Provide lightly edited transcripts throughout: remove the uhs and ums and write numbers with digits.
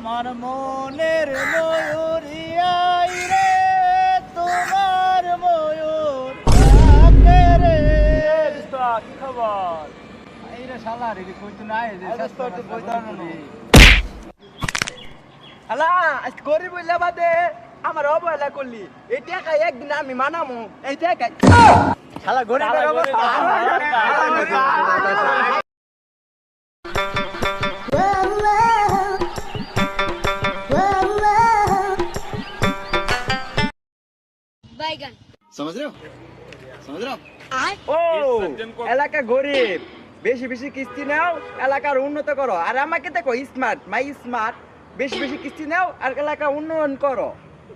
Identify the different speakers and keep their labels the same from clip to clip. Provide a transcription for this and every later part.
Speaker 1: আমার মনের ময়ূরিয়াই রে তোমার ময়ূর ডাকে রে। কি খবর? এই রে শালা রে কই তো নাই যে সস্তা তো কইতার নি।
Speaker 2: হালা আজ গরিব হইলা বাদে আমার অবহেলা করলি। এই টাকা একদিন আমি মানামু। এই টাকা
Speaker 1: শালা গরিবের অবস্থা।
Speaker 3: बैगन
Speaker 4: समझ रहे हो समझ रहे हो
Speaker 2: ও এলাকা গরিব, বেশি বেশি কিস্তি নাও, এলাকার উন্নত করো। আর আমাকে দেখো স্মার্ট, মাই স্মার্ট, বেশি বেশি কিস্তি নাও আর এলাকা উন্নয়ন করো।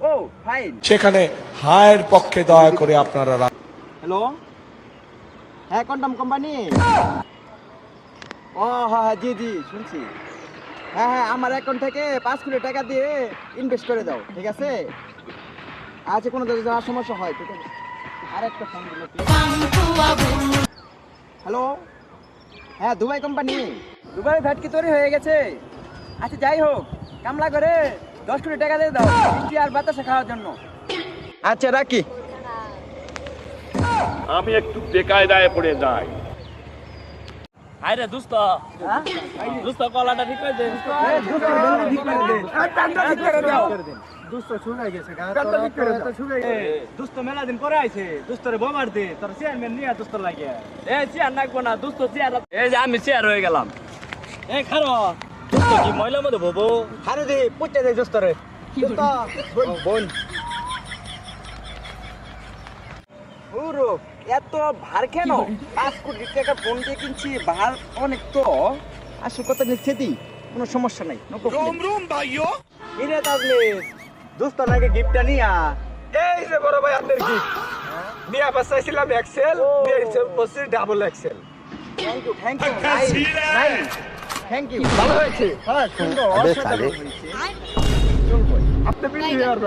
Speaker 2: ও ফাইন।
Speaker 5: সেখানে হায়ের পক্ষে দয়া করে আপনারা
Speaker 2: হ্যালো, হ্যাঁ কন্ডম কোম্পানি। ও হ্যাঁ হ্যাঁ জি জি শুনছি। হ্যাঁ হ্যাঁ আমার অ্যাকাউন্ট থেকে 5 কোটি টাকা দিয়ে ইনভেস্ট করে দাও, ঠিক আছে? আচ্ছা কোনো যদি যাওয়ার সমস্যা হয় ঠিক আছে। আরেকটা ফোন দিল। হ্যালো, হ্যাঁ দুবাই কোম্পানি। দুবাই ভ্যাট কি তৈরি হয়ে গেছে? আচ্ছা যাই হোক, কামলা করে 10 কোটি টাকা দিয়ে দাও বৃষ্টি আর বাতাসে খাওয়ার জন্য। আচ্ছা রাখি।
Speaker 6: আমি একটু বেকায়দায় পড়ে যাই।
Speaker 1: হাই রে দোস্ত, দোস্ত কলাটা ঠিক করে দে। দোস্ত মেলা দিন পরে আইছে, দোস্তরে বোমার দে, তোর চেয়ারম্যান নিয়ে দোস্ত লাগে। চেয়ার নাকবো না, দোস্ত চেয়ার। এই যে আমি চেয়ার হয়ে গেলাম। খারো দোস্ত কি ময়লার মধ্যে ভোবো?
Speaker 2: আরে দে পুঁতে দে দোস্তরে। দোস্ত বোন বোন। ওরো এত ভার কেন? 5 কোটি টাকা ফোন দিয়ে কিনছি, ভার অনেক তো। আসল কথা নিচ্ছে দি, কোনো সমস্যা নাই। রুম রুম ভাইও। ইরে তাজলিস, দোস্ত নাকি গিফটটা নিয়া।
Speaker 5: এই যে বড় ভাই আপনার গিফট নিয়ে বাসাইছিলাম এক্সেল দিয়েছে বসে double axel.
Speaker 2: Thank you thank you. Thank you, ভালো হয়েছে। হ্যাঁ সুন্দর, অসাধারণ হয়েছে।
Speaker 5: আপনি বিল দেওয়ার